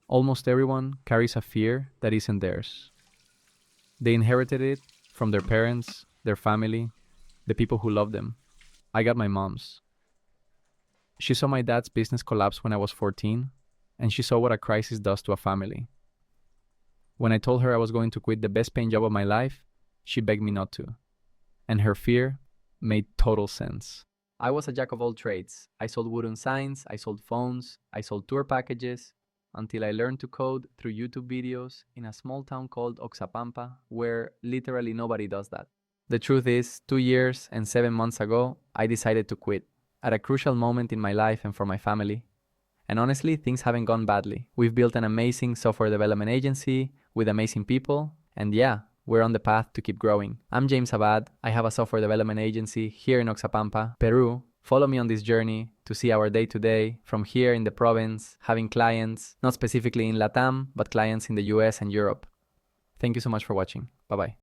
Almost everyone carries a fear that isn't theirs. They inherited it from their parents, their family, the people who love them. I got my mom's. She saw my dad's business collapse when I was 14, and she saw what a crisis does to a family. When I told her I was going to quit the best paying job of my life, she begged me not to. And her fear made total sense. I was a jack of all trades. I sold wooden signs, I sold phones, I sold tour packages, until I learned to code through YouTube videos in a small town called Oxapampa, where literally nobody does that. The truth is, 2 years and 7 months ago, I decided to quit at a crucial moment in my life and for my family. And honestly, things haven't gone badly. We've built an amazing software development agency with amazing people, and yeah, we're on the path to keep growing. I'm James Abad. I have a software development agency here in Oxapampa, Peru. Follow me on this journey to see our day-to-day from here in the province, having clients, not specifically in LATAM, but clients in the US and Europe. Thank you so much for watching. Bye-bye.